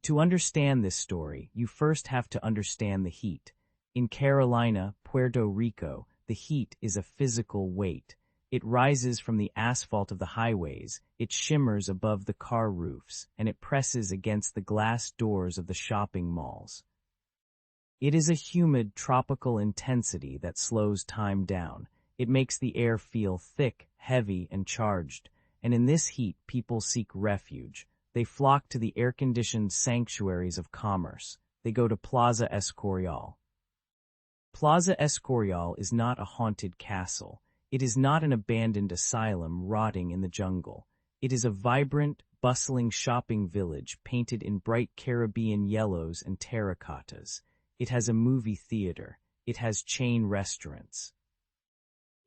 To understand this story, you first have to understand the heat. In Carolina, Puerto Rico, the heat is a physical weight. It rises from the asphalt of the highways, it shimmers above the car roofs, and it presses against the glass doors of the shopping malls. It is a humid, tropical intensity that slows time down. It makes the air feel thick, heavy, and charged, and in this heat people seek refuge. They flock to the air-conditioned sanctuaries of commerce. They go to Plaza Escorial. Plaza Escorial is not a haunted castle. It is not an abandoned asylum rotting in the jungle. It is a vibrant, bustling shopping village painted in bright Caribbean yellows and terracottas. It has a movie theater. It has chain restaurants.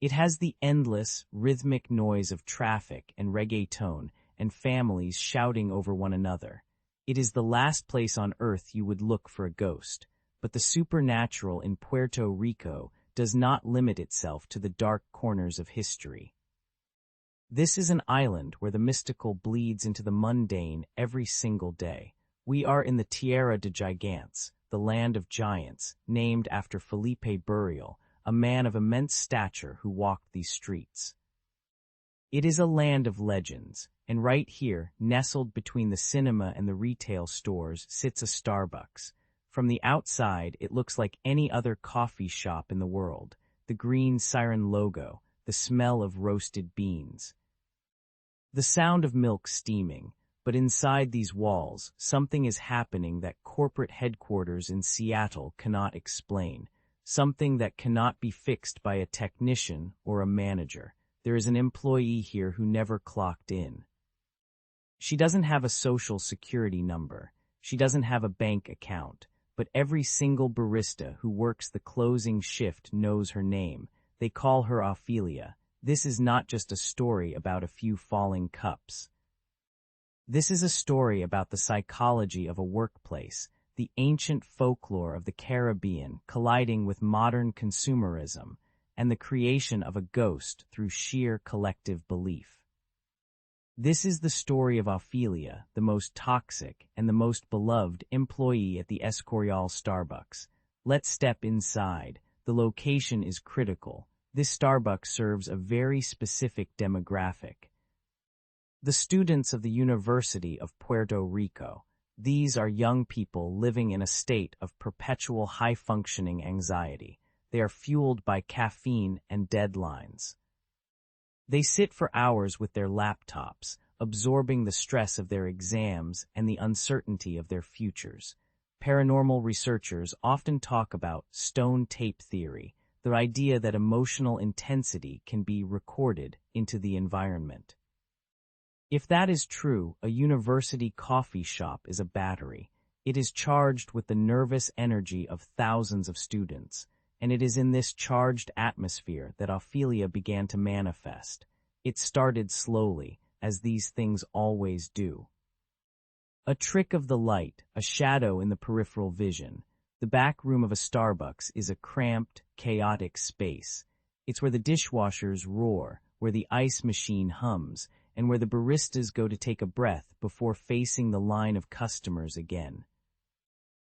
It has the endless, rhythmic noise of traffic and reggaeton and families shouting over one another. It is the last place on earth you would look for a ghost. But the supernatural in Puerto Rico does not limit itself to the dark corners of history. This is an island where the mystical bleeds into the mundane every single day. We are in the Tierra de Gigants, the land of giants, named after Felipe Burial, a man of immense stature who walked these streets. It is a land of legends, and right here, nestled between the cinema and the retail stores, sits a Starbucks. From the outside, it looks like any other coffee shop in the world. The green siren logo, the smell of roasted beans, the sound of milk steaming. But inside these walls, something is happening that corporate headquarters in Seattle cannot explain, something that cannot be fixed by a technician or a manager. There is an employee here who never clocked in. She doesn't have a social security number. She doesn't have a bank account. But every single barista who works the closing shift knows her name. They call her Ophelia. This is not just a story about a few falling cups. This is a story about the psychology of a workplace, the ancient folklore of the Caribbean colliding with modern consumerism, and the creation of a ghost through sheer collective belief. This is the story of Ophelia, the most toxic and the most beloved employee at the Escorial Starbucks. Let's step inside. The location is critical. This Starbucks serves a very specific demographic. The students of the University of Puerto Rico. These are young people living in a state of perpetual high-functioning anxiety. They are fueled by caffeine and deadlines. They sit for hours with their laptops, absorbing the stress of their exams and the uncertainty of their futures. Paranormal researchers often talk about stone tape theory, the idea that emotional intensity can be recorded into the environment. If that is true, a university coffee shop is a battery. It is charged with the nervous energy of thousands of students. And it is in this charged atmosphere that Ophelia began to manifest. It started slowly, as these things always do. A trick of the light, a shadow in the peripheral vision. The back room of a Starbucks is a cramped, chaotic space. It's where the dishwashers roar, where the ice machine hums, and where the baristas go to take a breath before facing the line of customers again.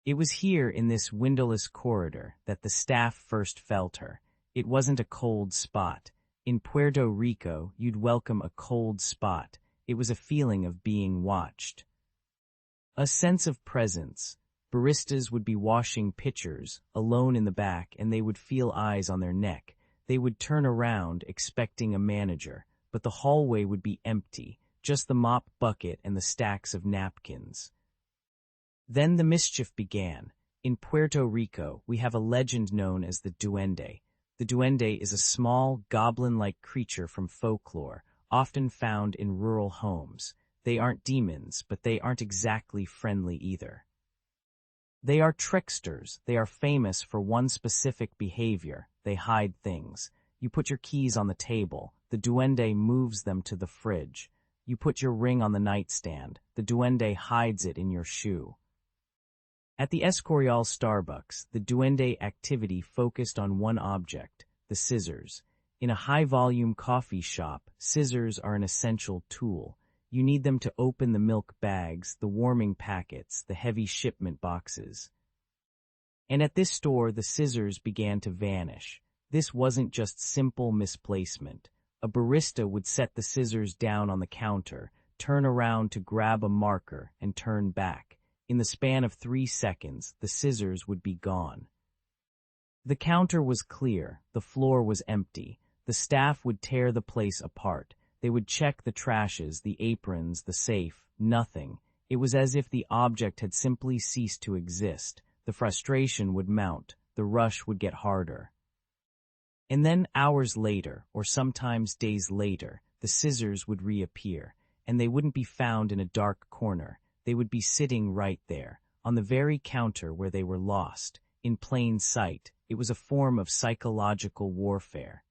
It was here in this windowless corridor that the staff first felt her. It wasn't a cold spot. In Puerto Rico, you'd welcome a cold spot. It was a feeling of being watched. A sense of presence. Baristas would be washing pitchers, alone in the back, and they would feel eyes on their neck. They would turn around, expecting a manager, but the hallway would be empty, just the mop bucket and the stacks of napkins. Then the mischief began. In Puerto Rico, we have a legend known as the duende. The duende is a small, goblin-like creature from folklore, often found in rural homes. They aren't demons, but they aren't exactly friendly either. They are tricksters. They are famous for one specific behavior. They hide things. You put your keys on the table. The duende moves them to the fridge. You put your ring on the nightstand. The duende hides it in your shoe. At the Escorial Starbucks, the duende activity focused on one object, the scissors. In a high-volume coffee shop, scissors are an essential tool. You need them to open the milk bags, the warming packets, the heavy shipment boxes. And at this store, the scissors began to vanish. This wasn't just simple misplacement. A barista would set the scissors down on the counter, turn around to grab a marker, and turn back. In the span of 3 seconds, the scissors would be gone. The counter was clear. The floor was empty. The staff would tear the place apart. They would check the trashes, the aprons, the safe. Nothing. It was as if the object had simply ceased to exist. The frustration would mount. The rush would get harder. And then hours later, or sometimes days later, the scissors would reappear, and they wouldn't be found in a dark corner. They would be sitting right there, on the very counter where they were lost, in plain sight. It was a form of psychological warfare.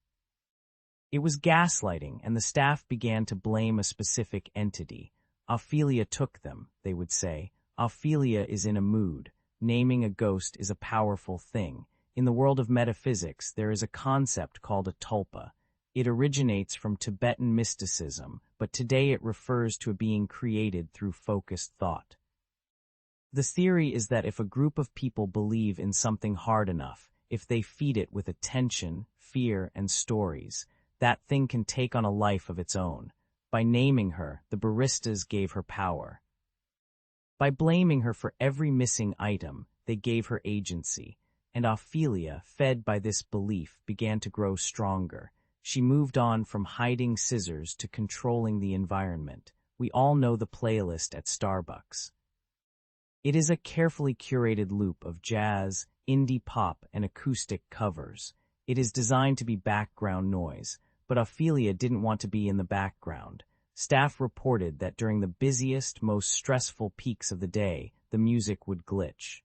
It was gaslighting, and the staff began to blame a specific entity. Ophelia took them, they would say. Ophelia is in a mood. Naming a ghost is a powerful thing. In the world of metaphysics, there is a concept called a tulpa. It originates from Tibetan mysticism, but today it refers to a being created through focused thought. The theory is that if a group of people believe in something hard enough, if they feed it with attention, fear, and stories, that thing can take on a life of its own. By naming her, the baristas gave her power. By blaming her for every missing item, they gave her agency. And Ophelia, fed by this belief, began to grow stronger. She moved on from hiding scissors to controlling the environment. We all know the playlist at Starbucks. It is a carefully curated loop of jazz, indie pop, and acoustic covers. It is designed to be background noise, but Ophelia didn't want to be in the background. Staff reported that during the busiest, most stressful peaks of the day, the music would glitch.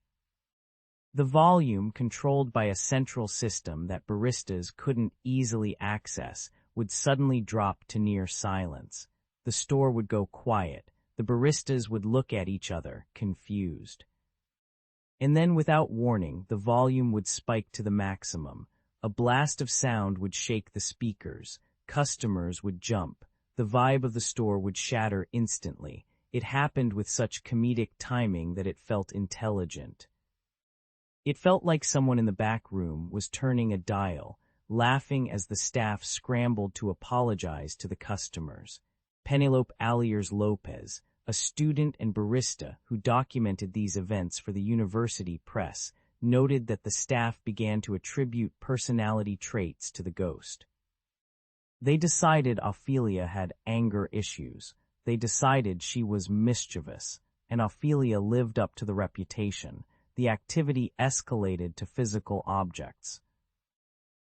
The volume, controlled by a central system that baristas couldn't easily access, would suddenly drop to near silence. The store would go quiet. The baristas would look at each other, confused. And then, without warning, the volume would spike to the maximum. A blast of sound would shake the speakers. Customers would jump. The vibe of the store would shatter instantly. It happened with such comedic timing that it felt intelligent. It felt like someone in the back room was turning a dial, laughing as the staff scrambled to apologize to the customers. Penelope Aliers Lopez, a student and barista who documented these events for the university press, noted that the staff began to attribute personality traits to the ghost. They decided Ophelia had anger issues. They decided she was mischievous, and Ophelia lived up to the reputation. The activity escalated to physical objects.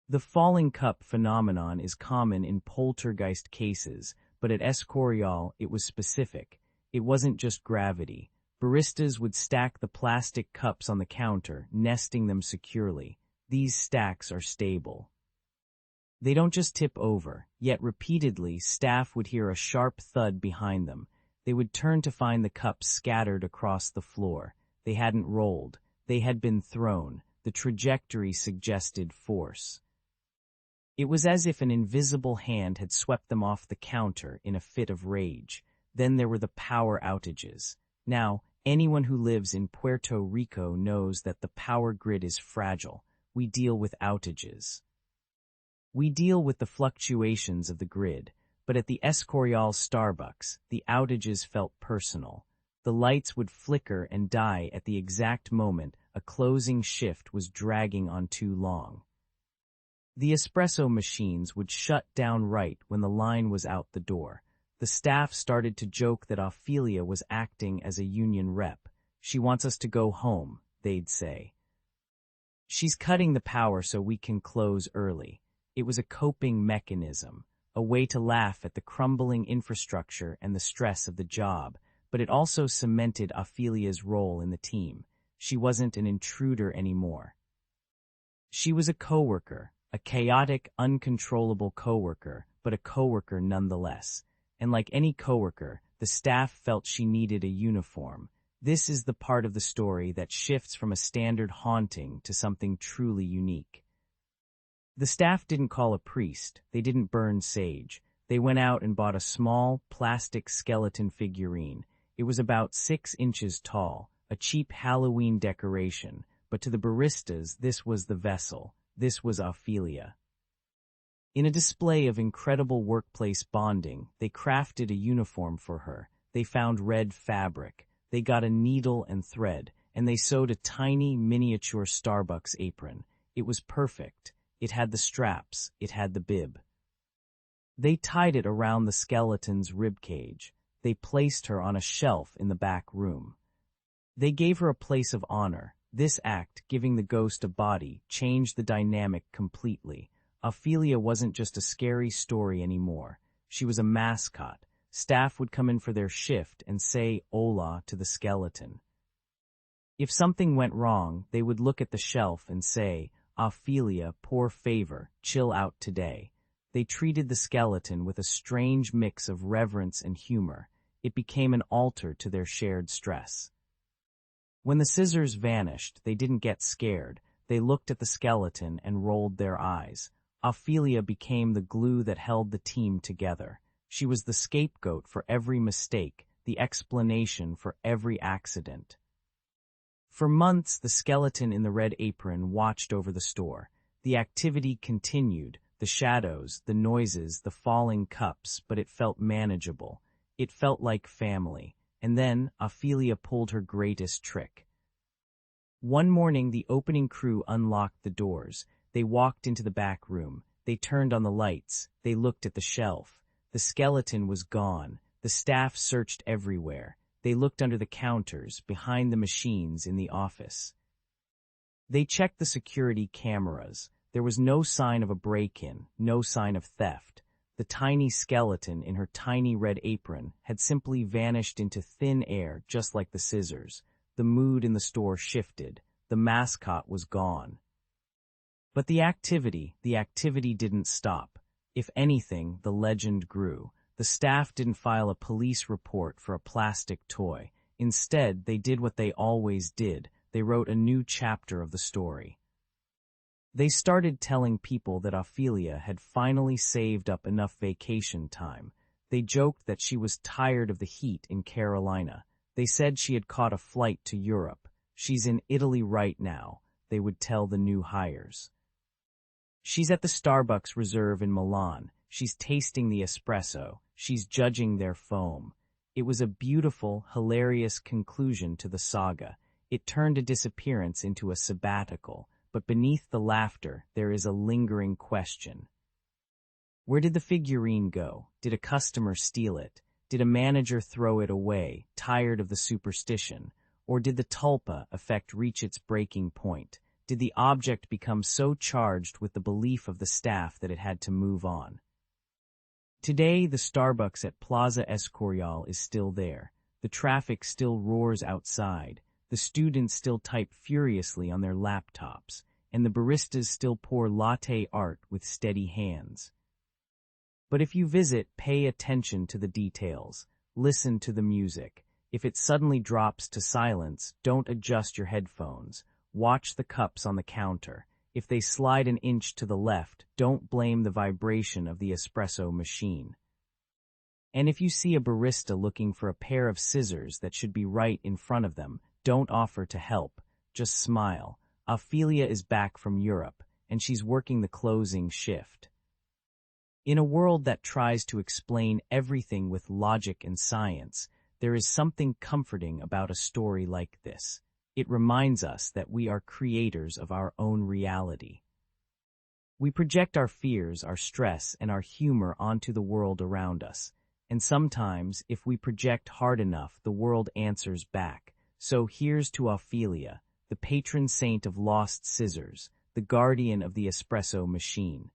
The falling cup phenomenon is common in poltergeist cases, but at Escorial it was specific. It wasn't just gravity. Baristas would stack the plastic cups on the counter, nesting them securely. These stacks are stable. They don't just tip over, yet repeatedly staff would hear a sharp thud behind them. They would turn to find the cups scattered across the floor. They hadn't rolled. They had been thrown. The trajectory suggested force. It was as if an invisible hand had swept them off the counter in a fit of rage. Then there were the power outages. Now, anyone who lives in Puerto Rico knows that the power grid is fragile. We deal with outages. We deal with the fluctuations of the grid, but at the Escorial Starbucks, the outages felt personal. The lights would flicker and die at the exact moment a closing shift was dragging on too long. The espresso machines would shut down right when the line was out the door. The staff started to joke that Ophelia was acting as a union rep. She wants us to go home, they'd say. She's cutting the power so we can close early. It was a coping mechanism, a way to laugh at the crumbling infrastructure and the stress of the job, but it also cemented Ophelia's role in the team. She wasn't an intruder anymore. She was a coworker, a chaotic, uncontrollable coworker, but a coworker nonetheless. And like any coworker, the staff felt she needed a uniform. This is the part of the story that shifts from a standard haunting to something truly unique. The staff didn't call a priest. They didn't burn sage. They went out and bought a small, plastic skeleton figurine. It was about 6 inches tall, a cheap Halloween decoration, but to the baristas this was the vessel. This was Ophelia. In a display of incredible workplace bonding, they crafted a uniform for her. They found red fabric. They got a needle and thread, and they sewed a tiny, miniature Starbucks apron. It was perfect. It had the straps. It had the bib. They tied it around the skeleton's ribcage. They placed her on a shelf in the back room. They gave her a place of honor. This act, giving the ghost a body, changed the dynamic completely. Ophelia wasn't just a scary story anymore. She was a mascot. Staff would come in for their shift and say "Hola" to the skeleton. If something went wrong, they would look at the shelf and say, "Ophelia, poor favor, chill out today." They treated the skeleton with a strange mix of reverence and humor. It became an altar to their shared stress. When the scissors vanished, they didn't get scared. They looked at the skeleton and rolled their eyes. Ophelia became the glue that held the team together. She was the scapegoat for every mistake, the explanation for every accident. For months, the skeleton in the red apron watched over the store. The activity continued, the shadows, the noises, the falling cups, but it felt manageable. It felt like family. And then Ophelia pulled her greatest trick. One morning, the opening crew unlocked the doors. They walked into the back room. They turned on the lights. They looked at the shelf. The skeleton was gone. The staff searched everywhere. They looked under the counters, behind the machines in the office. They checked the security cameras. There was no sign of a break-in, no sign of theft. The tiny skeleton in her tiny red apron had simply vanished into thin air, just like the scissors. The mood in the store shifted. The mascot was gone. But the activity didn't stop. If anything, the legend grew. The staff didn't file a police report for a plastic toy. Instead, they did what they always did. They wrote a new chapter of the story. They started telling people that Ophelia had finally saved up enough vacation time. They joked that she was tired of the heat in Carolina. They said she had caught a flight to Europe. "She's in Italy right now," they would tell the new hires. "She's at the Starbucks Reserve in Milan. She's tasting the espresso. She's judging their foam." It was a beautiful, hilarious conclusion to the saga. It turned a disappearance into a sabbatical. But beneath the laughter, there is a lingering question. Where did the figurine go? Did a customer steal it? Did a manager throw it away, tired of the superstition? Or did the tulpa effect reach its breaking point? Did the object become so charged with the belief of the staff that it had to move on? Today, the Starbucks at Plaza Escorial is still there. The traffic still roars outside. The students still type furiously on their laptops, and the baristas still pour latte art with steady hands. But if you visit, pay attention to the details. Listen to the music. If it suddenly drops to silence, don't adjust your headphones. Watch the cups on the counter. If they slide an inch to the left, don't blame the vibration of the espresso machine. And if you see a barista looking for a pair of scissors that should be right in front of them, don't offer to help, just smile. Ophelia is back from Europe, and she's working the closing shift. In a world that tries to explain everything with logic and science, there is something comforting about a story like this. It reminds us that we are creators of our own reality. We project our fears, our stress, and our humor onto the world around us, and sometimes, if we project hard enough, the world answers back. So here's to Ophelia, the patron saint of lost scissors, the guardian of the espresso machine,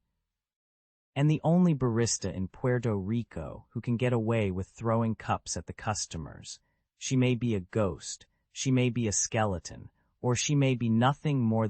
and the only barista in Puerto Rico who can get away with throwing cups at the customers. She may be a ghost, she may be a skeleton, or she may be nothing more